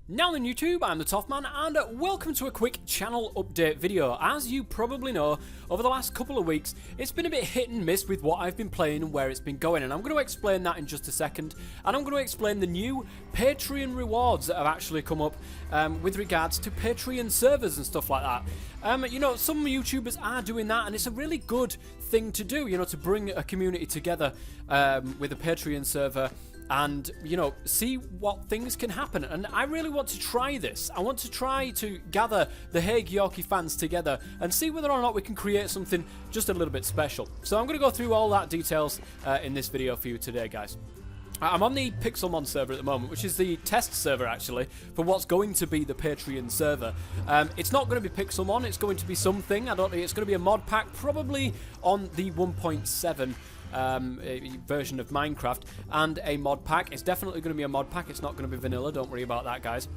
Now then YouTube, I'm the Toffman and welcome to a quick channel update video. As you probably know, over the last couple of weeks, it's been a bit hit and miss with what I've been playing and where it's been going, and I'm going to explain that in just a second, and I'm going to explain the new Patreon rewards that have actually come up with regards to Patreon servers and stuff like that. You know, some YouTubers are doing that, and it's a really good thing to do, you know, to bring a community together with a Patreon server and, you know, see what things can happen. And I really want to try this. I want to try to gather the Hague Yorkie fans together and see whether or not we can create something just a little bit special. So I'm going to go through all that details in this video for you today, guys. I'm on the Pixelmon server at the moment, which is the test server, actually, for what's going to be the Patreon server. It's not going to be Pixelmon, it's going to be something. I don't think it's going to be a mod pack, probably on the 1.7 version of Minecraft, and a mod pack. It's definitely going to be a mod pack, it's not going to be vanilla, don't worry about that, guys.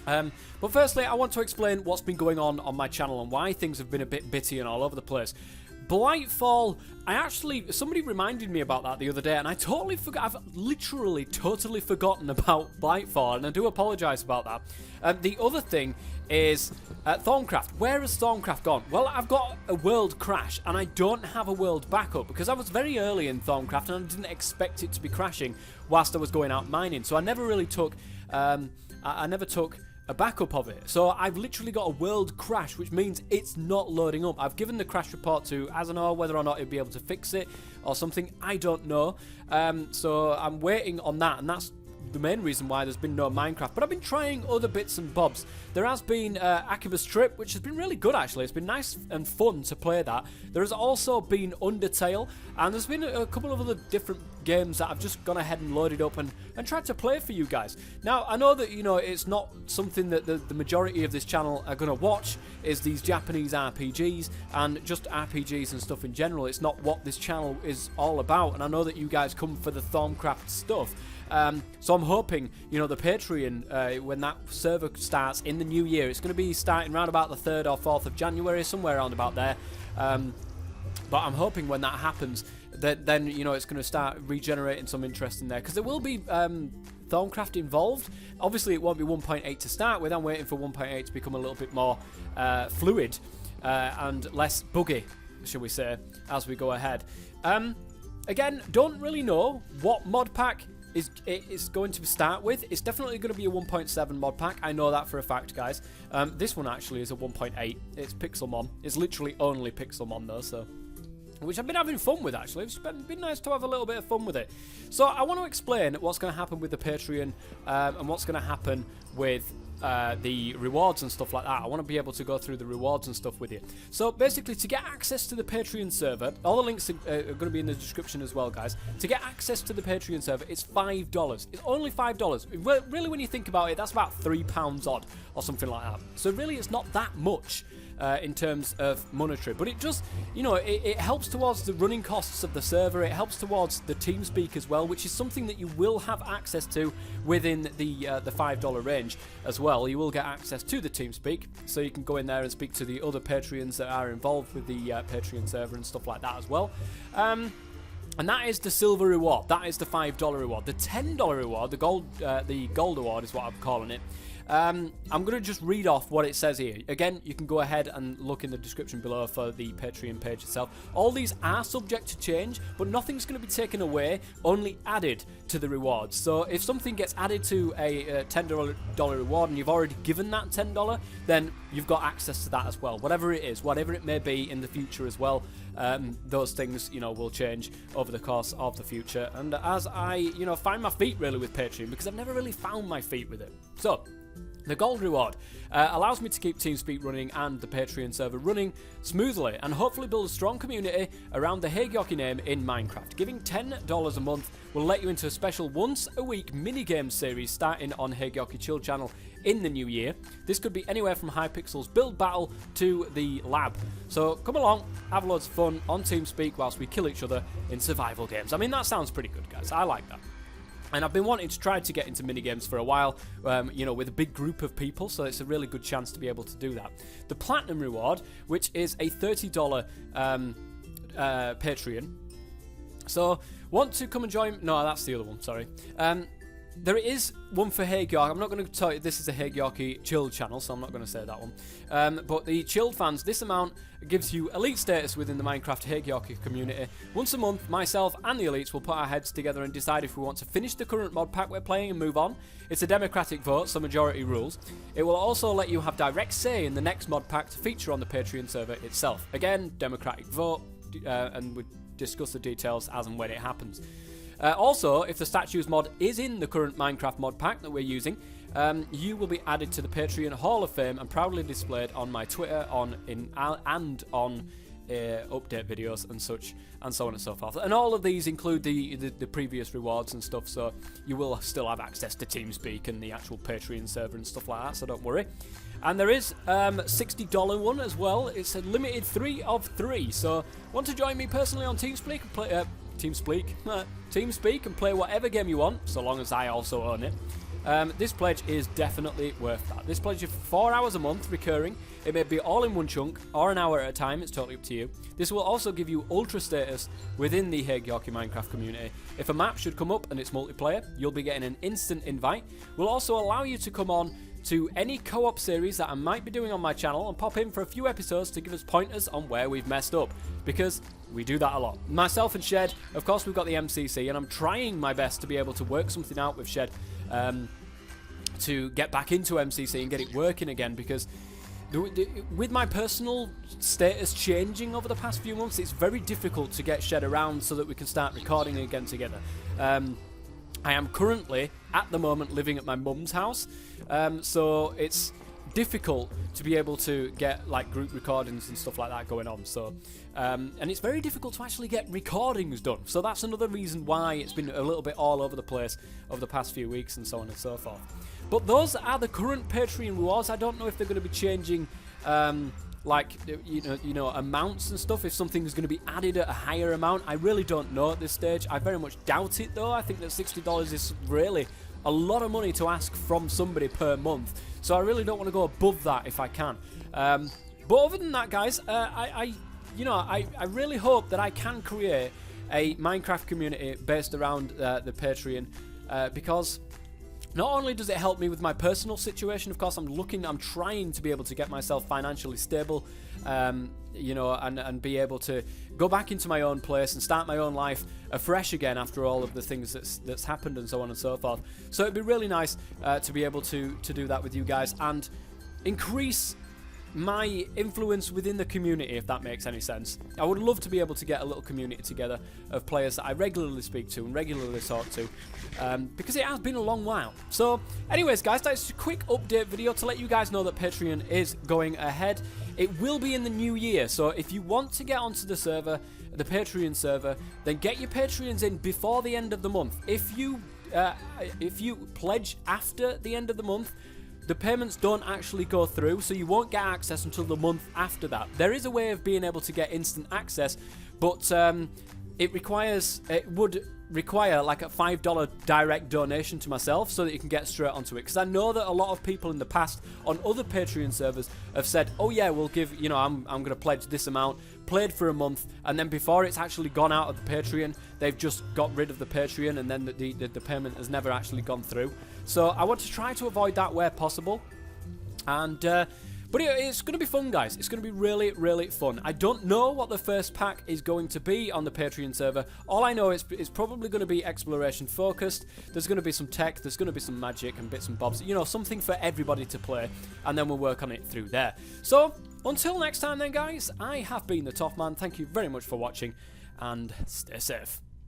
But firstly, I want to explain what's been going on my channel and why things have been a bit bitty and all over the place. Blightfall, somebody reminded me about that the other day, and I totally forgot. I've literally totally forgotten about Blightfall, and I do apologise about that. The other thing is Thorncraft. Where has Thorncraft gone? Well, I've got a world crash, and I don't have a world backup because I was very early in Thorncraft, and I didn't expect it to be crashing whilst I was going out mining. So I never really took, I never took a backup of it. So I've literally got a world crash, which means it's not loading up. I've given the crash report to Azanor, whether or not he'll be able to fix it or something, I don't know. So I'm waiting on that, and that's the main reason why there's been no Minecraft. But I've been trying other bits and bobs. There has been Akiba's Trip, which has been really good, actually. It's been nice and fun to play that. There has also been Undertale, and there's been a couple of other different games that I've just gone ahead and loaded up and tried to play for you guys. Now, I know that, you know, it's not something that the majority of this channel are going to watch, is these Japanese RPGs and just RPGs and stuff in general. It's not what this channel is all about, and I know that you guys come for the Thorncraft stuff. So I'm hoping, you know, the Patreon, when that server starts in the new year, it's going to be starting around about the 3rd or 4th of January, somewhere around about there. But I'm hoping when that happens, that then, you know, it's going to start regenerating some interest in there, because there will be Thorncraft involved. Obviously, it won't be 1.8 to start with. I'm waiting for 1.8 to become a little bit more fluid and less buggy, shall we say, as we go ahead. Again, don't really know what mod pack is going to start with. It's definitely going to be a 1.7 mod pack. I know that for a fact, guys. This one actually is a 1.8. It's Pixelmon. It's literally only Pixelmon though, so, which I've been having fun with, actually. It's been nice to have a little bit of fun with it. So I want to explain what's going to happen with the Patreon and what's going to happen with the rewards and stuff like that. I want to be able to go through the rewards and stuff with you. So basically, to get access to the Patreon server, all the links are going to be in the description as well, guys. To get access to the Patreon server, it's $5. It's only $5. Really, when you think about it, that's about £3 odd or something like that. So really, it's not that much in terms of monetary, but it just, you know, it helps towards the running costs of the server. It helps towards the TeamSpeak as well, which is something that you will have access to within the $5 range as well. You will get access to the TeamSpeak, so you can go in there and speak to the other Patreons that are involved with the Patreon server and stuff like that as well. And that is the silver reward. That is the $5 reward. The $10 reward, the gold award is what I'm calling it. I'm going to just read off what it says here. Again, you can go ahead and look in the description below for the Patreon page itself. All these are subject to change, but nothing's going to be taken away, only added to the rewards. So if something gets added to a $10 reward and you've already given that $10, then you've got access to that as well. Whatever it is, whatever it may be in the future as well, those things, you know, will change over the course of the future. And as I, you know, find my feet really with Patreon, because I've never really found my feet with it. So the gold reward allows me to keep TeamSpeak running and the Patreon server running smoothly, and hopefully build a strong community around the Hague Yorkie name in Minecraft. Giving $10 a month will let you into a special once-a-week mini-game series starting on Hague Yorkie Chill channel in the new year. This could be anywhere from Hypixel's build battle to the lab. So come along, have loads of fun on TeamSpeak whilst we kill each other in survival games. I mean, that sounds pretty good, guys. I like that. And I've been wanting to try to get into minigames for a while, you know, with a big group of people, so it's a really good chance to be able to do that. The Platinum reward, which is a $30 Patreon. So, want to come and join? No, that's the other one, sorry. there is one for Haegyork. I'm not going to tell you this is a Haegyorky chilled channel, so I'm not going to say that one. But the chilled fans, this amount gives you elite status within the Minecraft Haegyorky community. Once a month, myself and the elites will put our heads together and decide if we want to finish the current mod pack we're playing and move on. It's a democratic vote, so majority rules. It will also let you have direct say in the next mod pack to feature on the Patreon server itself. Again, democratic vote, and we discuss the details as and when it happens. Also, if the statues mod is in the current Minecraft mod pack that we're using, you will be added to the Patreon Hall of Fame and proudly displayed on my Twitter, and on update videos and such, and so on and so forth. And all of these include the previous rewards and stuff, so you will still have access to TeamSpeak and the actual Patreon server and stuff like that, so don't worry. And there is $60 one as well. It's a limited 3 of 3, so want to join me personally on TeamSpeak and play... TeamSpeak and play whatever game you want, so long as I also own it. This pledge is definitely worth that. This pledge is 4 hours a month, recurring. It may be all in one chunk, or an hour at a time, it's totally up to you. This will also give you ultra status within the Haegyorky Minecraft community. If a map should come up and it's multiplayer, you'll be getting an instant invite. We'll also allow you to come on to any co-op series that I might be doing on my channel and pop in for a few episodes to give us pointers on where we've messed up, because we do that a lot. Myself and Shed, of course we've got the MCC, and I'm trying my best to be able to work something out with Shed to get back into MCC and get it working again, because with my personal status changing over the past few months, it's very difficult to get Shed around so that we can start recording again together. I am currently, at the moment, living at my mum's house, so it's difficult to be able to get like group recordings and stuff like that going on. So, and it's very difficult to actually get recordings done. So that's another reason why it's been a little bit all over the place over the past few weeks and so on and so forth. But those are the current Patreon rewards. I don't know if they're going to be changing. Like you know amounts and stuff, if something's going to be added at a higher amount. I really don't know at this stage. I very much doubt it though. I think that $60 is really a lot of money to ask from somebody per month, so I really don't want to go above that if I can. But other than that, guys, I really hope that I can create a Minecraft community based around the Patreon, because not only does it help me with my personal situation, of course, I'm trying to be able to get myself financially stable, you know, and be able to go back into my own place and start my own life afresh again after all of the things that's happened and so on and so forth. So it'd be really nice to be able to do that with you guys and increase my influence within the community, if that makes any sense. I would love to be able to get a little community together of players that I regularly speak to and regularly talk to, because it has been a long while. So anyways, guys, that's a quick update video to let you guys know that Patreon is going ahead. It will be in the new year, so if you want to get onto the server, the Patreon server, then get your Patreons in before the end of the month. If you pledge after the end of the month, the payments don't actually go through, so you won't get access until the month after that. There is a way of being able to get instant access, but it would require like a $5 direct donation to myself so that you can get straight onto it. Because I know that a lot of people in the past on other Patreon servers have said, oh yeah, we'll give, you know, I'm going to pledge this amount, played for a month, and then before it's actually gone out of the Patreon, they've just got rid of the Patreon, and then the payment has never actually gone through. So I want to try to avoid that where possible. And but it's going to be fun, guys. It's going to be really, really fun. I don't know what the first pack is going to be on the Patreon server. All I know is it's probably going to be exploration focused. There's going to be some tech. There's going to be some magic and bits and bobs. You know, something for everybody to play. And then we'll work on it through there. So, until next time then, guys, I have been the Toffman. Thank you very much for watching. And stay safe.